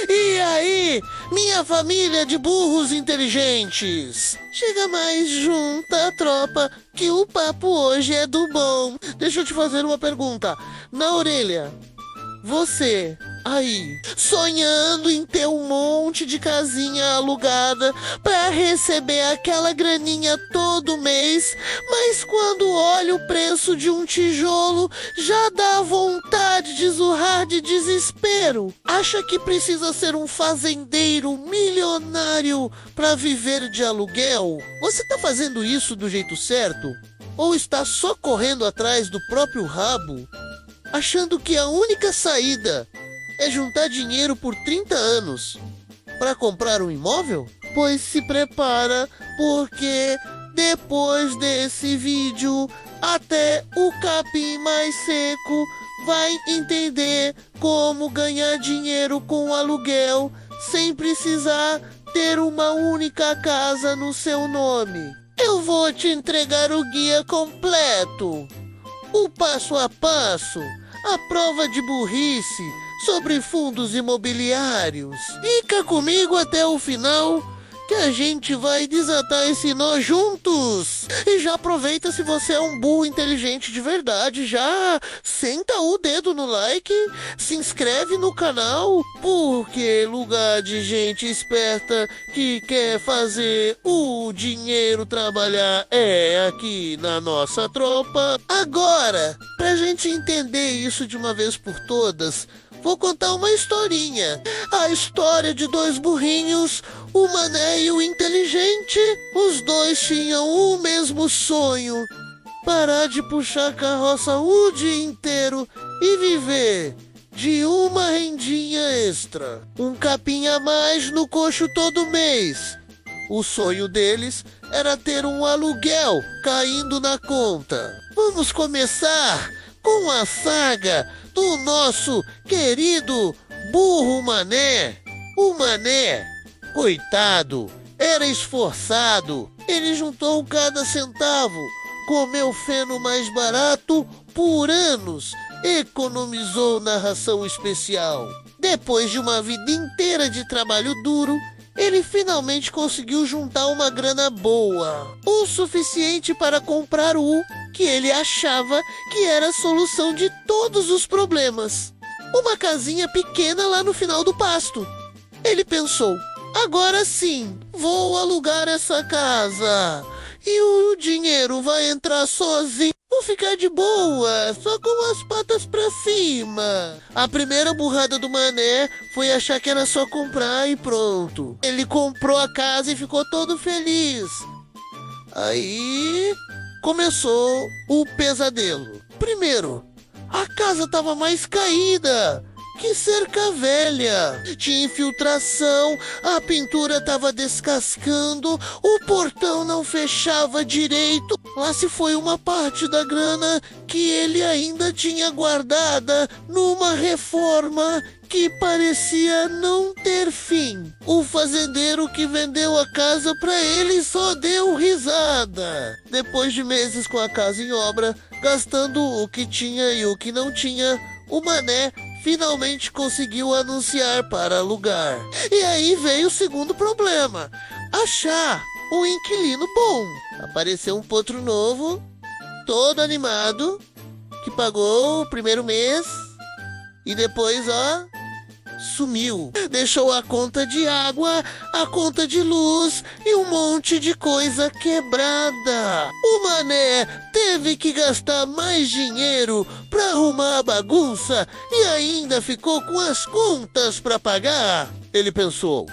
E aí, minha família de burros inteligentes? Chega mais junta a tropa, que o papo hoje é do bom. Deixa eu te fazer uma pergunta. Na orelha, você, aí, sonhando em ter um monte de casinha alugada pra receber aquela graninha todo mês, mas quando olha o preço de um tijolo, já dá vontade de zurrar de desespero. Acha que precisa ser um fazendeiro milionário pra viver de aluguel? Você tá fazendo isso do jeito certo? Ou está só correndo atrás do próprio rabo? Achando que a única saída é juntar dinheiro por 30 anos para comprar um imóvel? Pois se prepara, porque depois desse vídeo, até o capim mais seco vai entender como ganhar dinheiro com aluguel sem precisar ter uma única casa no seu nome. Eu vou te entregar o guia completo. O passo a passo, a prova de burrice sobre fundos imobiliários. Fica comigo até o final, que a gente vai desatar esse nó juntos. E já aproveita, se você é um burro inteligente de verdade, já senta o dedo no like, se inscreve no canal, porque lugar de gente esperta que quer fazer o dinheiro trabalhar é aqui na nossa tropa. Agora, pra gente entender isso de uma vez por todas, vou contar uma historinha. A história de dois burrinhos, o mané e o inteligente. Os dois tinham o mesmo sonho: parar de puxar carroça o dia inteiro e viver de uma rendinha extra. Um capim a mais no coxo todo mês. O sonho deles era ter um aluguel caindo na conta. Vamos começar com a saga do nosso querido burro Mané. O Mané, coitado, era esforçado. Ele juntou cada centavo, comeu feno mais barato por anos, economizou na ração especial. Depois de uma vida inteira de trabalho duro, ele finalmente conseguiu juntar uma grana boa, o suficiente para comprar o que ele achava que era a solução de todos os problemas: uma casinha pequena lá no final do pasto. Ele pensou: agora sim, vou alugar essa casa e o dinheiro vai entrar sozinho. Vou ficar de boa, só com as patas pra cima. A primeira burrada do Mané foi achar que era só comprar e pronto. Ele comprou a casa e ficou todo feliz. Aí começou o pesadelo. Primeiro, a casa estava mais caída que cerca velha. Tinha infiltração, a pintura estava descascando, o portão não fechava direito. Lá se foi uma parte da grana que ele ainda tinha guardada numa reforma que parecia não ter fim. O fazendeiro que vendeu a casa para ele só deu risada. Depois de meses com a casa em obra, gastando o que tinha e o que não tinha, o Mané finalmente conseguiu anunciar para alugar. E aí veio o segundo problema: achar um inquilino bom. Apareceu um potro novo, todo animado, que pagou o primeiro mês e depois, sumiu. Deixou a conta de água, a conta de luz e um monte de coisa quebrada. O Mané teve que gastar mais dinheiro para arrumar a bagunça e ainda ficou com as contas para pagar. Ele pensou: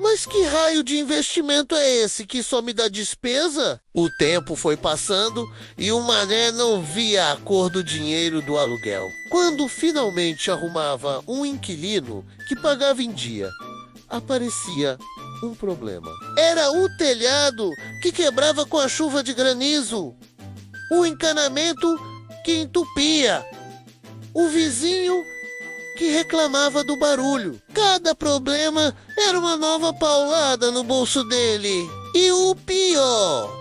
mas que raio de investimento é esse que só me dá despesa? O tempo foi passando e o Mané não via a cor do dinheiro do aluguel. Quando finalmente arrumava um inquilino que pagava em dia, aparecia um problema. Era o telhado que quebrava com a chuva de granizo, o encanamento que entupia, o vizinho que reclamava do barulho. Cada problema era uma nova paulada no bolso dele. E o pior: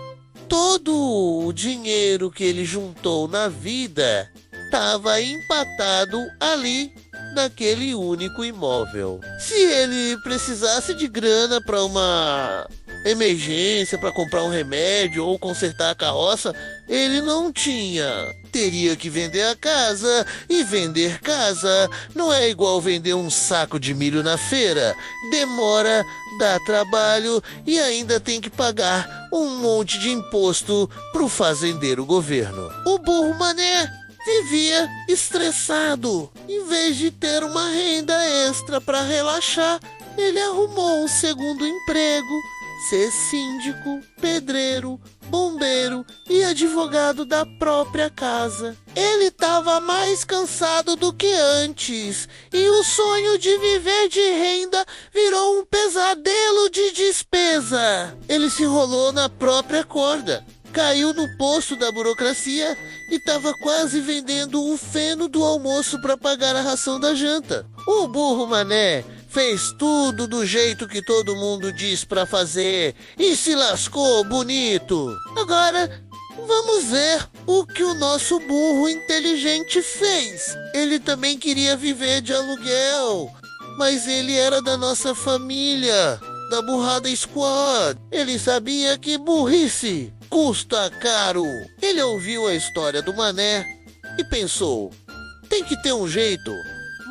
todo o dinheiro que ele juntou na vida estava empatado ali naquele único imóvel. Se ele precisasse de grana para uma emergência, para comprar um remédio ou consertar a carroça, ele não tinha. Teria que vender a casa, e vender casa não é igual vender um saco de milho na feira. Demora, dá trabalho e ainda tem que pagar um monte de imposto pro fazendeiro governo. O burro mané vivia estressado. Em vez de ter uma renda extra para relaxar, ele arrumou um segundo emprego: ser síndico, pedreiro, bombeiro e advogado da própria casa. Ele estava mais cansado do que antes, e o sonho de viver de renda virou um pesadelo de despesa. Ele se enrolou na própria corda, caiu no poço da burocracia e estava quase vendendo o feno do almoço para pagar a ração da janta. O burro mané fez tudo do jeito que todo mundo diz para fazer e se lascou bonito. Agora, vamos ver o que o nosso burro inteligente fez. Ele também queria viver de aluguel, mas ele era da nossa família, da Burrada Squad. Ele sabia que burrice custa caro. Ele ouviu a história do mané e pensou: tem que ter um jeito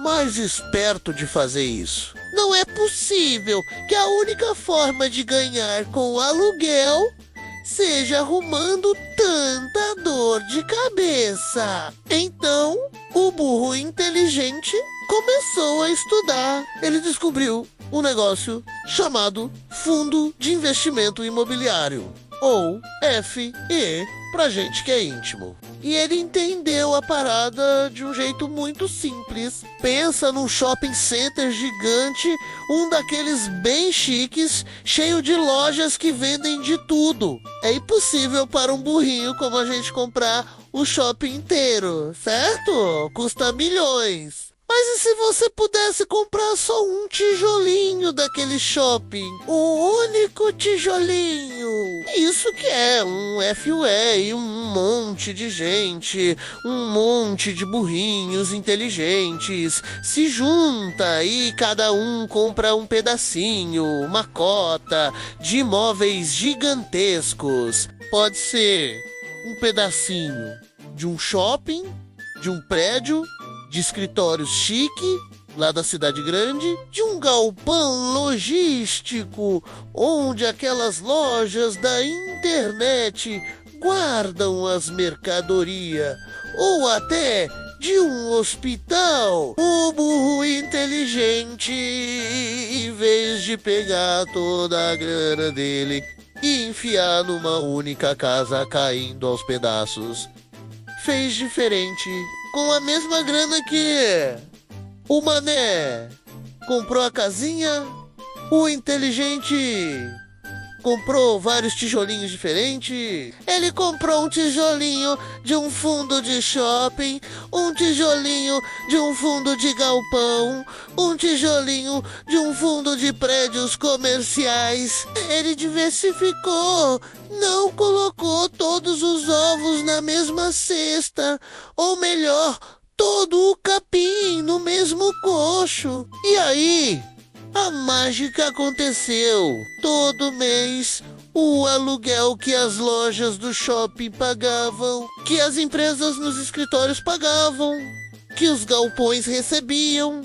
mais esperto de fazer isso. Não é possível que a única forma de ganhar com o aluguel seja arrumando tanta dor de cabeça. Então, o burro inteligente começou a estudar. Ele descobriu um negócio chamado Fundo de Investimento Imobiliário, ou FE, pra gente que é íntimo. E ele entendeu a parada de um jeito muito simples. Pensa num shopping center gigante, um daqueles bem chiques, cheio de lojas que vendem de tudo. É impossível para um burrinho como a gente comprar o shopping inteiro, certo? Custa milhões. Mas e se você pudesse comprar só um tijolinho daquele shopping? Um único tijolinho. Isso que é um FUE e um monte de gente, um monte de burrinhos inteligentes se junta e cada um compra um pedacinho, uma cota de imóveis gigantescos. Pode ser um pedacinho de um shopping, de um prédio, de escritórios chique, lá da cidade grande, de um galpão logístico, onde aquelas lojas da internet guardam as mercadorias, ou até de um hospital. O burro inteligente, em vez de pegar toda a grana dele e enfiar numa única casa caindo aos pedaços, fez diferente. Com a mesma grana que o mané comprou a casinha, o inteligente comprou vários tijolinhos diferentes. Ele comprou um tijolinho de um fundo de shopping, um tijolinho de um fundo de galpão, um tijolinho de um fundo de prédios comerciais. Ele diversificou, não colocou todos os ovos na mesma cesta, ou melhor, todo o capim no mesmo coxo. E aí, a mágica aconteceu. Todo mês, o aluguel que as lojas do shopping pagavam, que as empresas nos escritórios pagavam, que os galpões recebiam,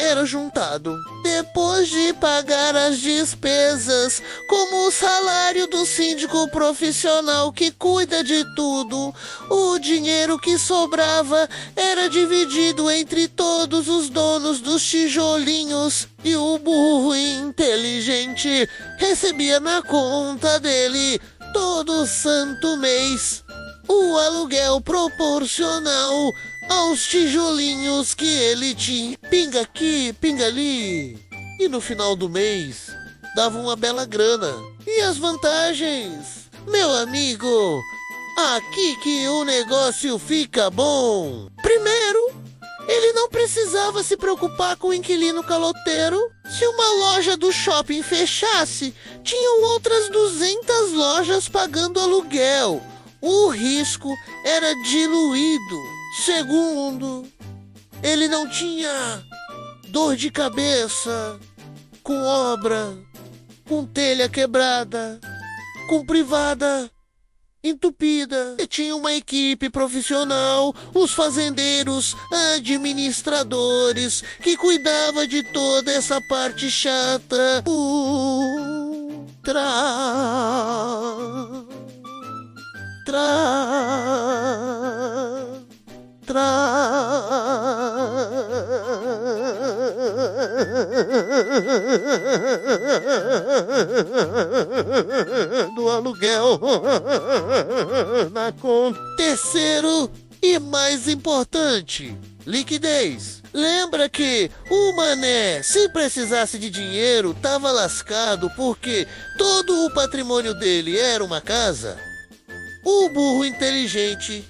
era juntado. Depois de pagar as despesas, como o salário do síndico profissional que cuida de tudo, o dinheiro que sobrava era dividido entre todos os donos dos tijolinhos, e o burro inteligente recebia na conta dele todo santo mês o aluguel proporcional aos tijolinhos que ele tinha. Pinga aqui, pinga ali. E no final do mês, dava uma bela grana. E as vantagens? Meu amigo, aqui que o negócio fica bom. Primeiro, ele não precisava se preocupar com o inquilino caloteiro. Se uma loja do shopping fechasse, tinham outras 200 lojas pagando aluguel. O risco era diluído. Segundo, Ele não tinha dor de cabeça com obra, com telha quebrada, com privada entupida. E tinha uma equipe profissional, os fazendeiros, administradores, que cuidava de toda essa parte chata. Do aluguel na conta. Terceiro e mais importante, liquidez. Lembra que o Mané, se precisasse de dinheiro, tava lascado porque todo o patrimônio dele era uma casa? O burro inteligente,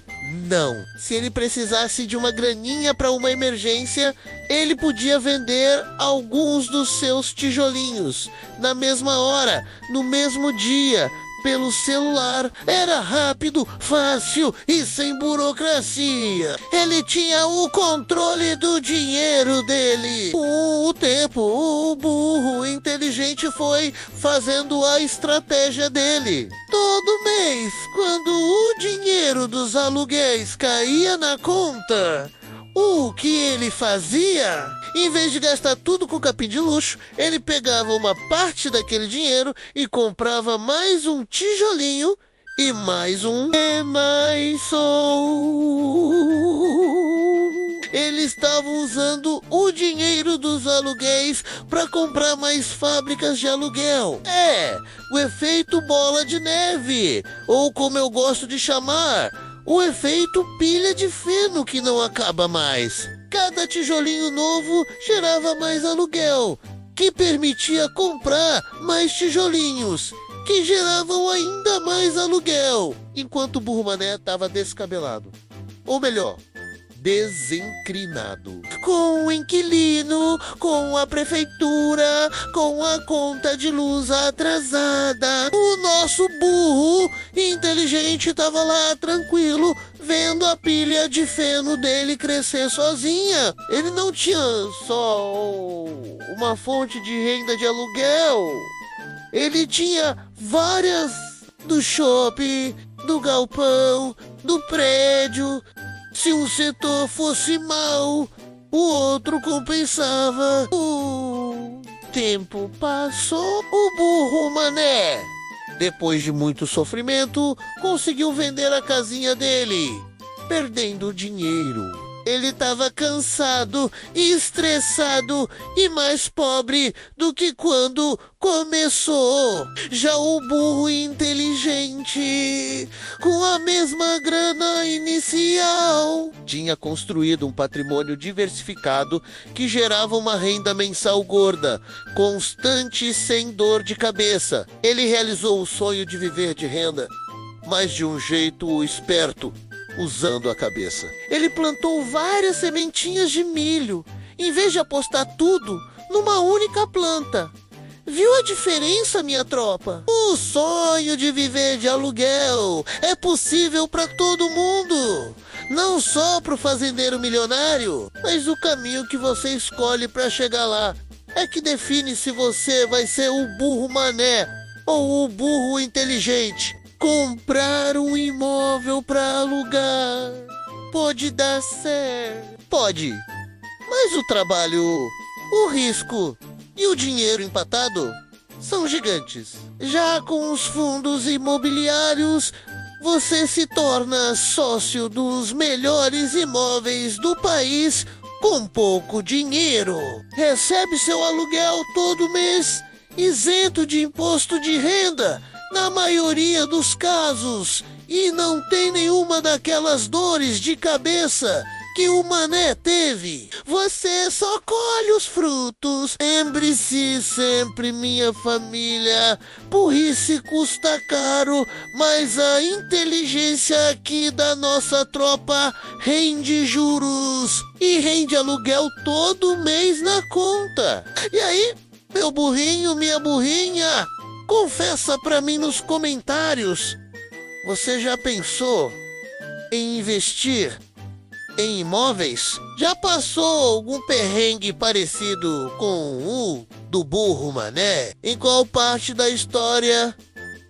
não. Se ele precisasse de uma graninha para uma emergência, ele podia vender alguns dos seus tijolinhos na mesma hora, no mesmo dia, pelo celular. Era rápido, fácil e sem burocracia. Ele tinha o controle do dinheiro dele. Com o tempo, o burro inteligente foi fazendo a estratégia dele. Todo mês, quando o dinheiro dos aluguéis caía na conta, o que ele fazia? Em vez de gastar tudo com capim de luxo, ele pegava uma parte daquele dinheiro e comprava mais um tijolinho e mais um. E mais Ele estava usando o dinheiro dos aluguéis para comprar mais fábricas de aluguel. O efeito bola de neve, ou como eu gosto de chamar, o efeito pilha de feno que não acaba mais. Cada tijolinho novo gerava mais aluguel, que permitia comprar mais tijolinhos, que geravam ainda mais aluguel, enquanto o burro Mané estava descabelado. Ou melhor, desencrinado. Com o inquilino, com a prefeitura, com a conta de luz atrasada. O nosso burro inteligente estava lá tranquilo, vendo a pilha de feno dele crescer sozinha. Ele não tinha só uma fonte de renda de aluguel. Ele tinha várias, do shopping, do galpão, do prédio. Se um setor fosse mal, o outro compensava. O tempo passou. O burro Mané, depois de muito sofrimento, conseguiu vender a casinha dele, perdendo dinheiro. Ele estava cansado, estressado e mais pobre do que quando começou. Já o burro inteligente, com a mesma grana inicial, tinha construído um patrimônio diversificado que gerava uma renda mensal gorda, constante e sem dor de cabeça. Ele realizou o sonho de viver de renda, mas de um jeito esperto, usando a cabeça. Ele plantou várias sementinhas de milho, em vez de apostar tudo numa única planta. Viu a diferença, minha tropa? O sonho de viver de aluguel é possível para todo mundo, não só para o fazendeiro milionário, mas o caminho que você escolhe para chegar lá é que define se você vai ser o burro Mané ou o burro inteligente. Comprar um imóvel para alugar pode dar certo. Pode. Mas o trabalho, o risco e o dinheiro empatado são gigantes. Já com os fundos imobiliários, você se torna sócio dos melhores imóveis do país com pouco dinheiro. Recebe seu aluguel todo mês, isento de imposto de renda, na maioria dos casos, e não tem nenhuma daquelas dores de cabeça que o Mané teve. Você só colhe os frutos. Lembre-se sempre, minha família, burrice custa caro, mas a inteligência aqui da nossa tropa rende juros e rende aluguel todo mês na conta. E aí, meu burrinho, minha burrinha, confessa pra mim nos comentários, você já pensou em investir em imóveis? Já passou algum perrengue parecido com o do burro mané? Em qual parte da história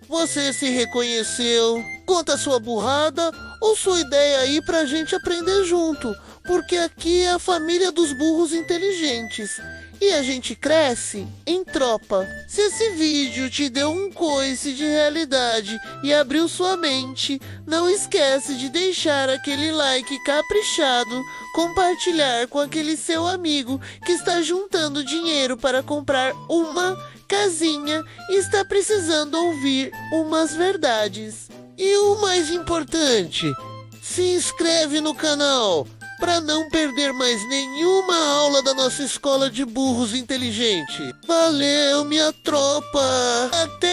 você se reconheceu? Conta sua burrada ou sua ideia aí pra gente aprender junto, porque aqui é a família dos burros inteligentes. E a gente cresce em tropa. Se esse vídeo te deu um coice de realidade e abriu sua mente, não esquece de deixar aquele like caprichado, compartilhar com aquele seu amigo que está juntando dinheiro para comprar uma casinha e está precisando ouvir umas verdades. E o mais importante, se inscreve no canal para não perder mais nenhuma aula da nossa escola de burros inteligente. Valeu, minha tropa! Até!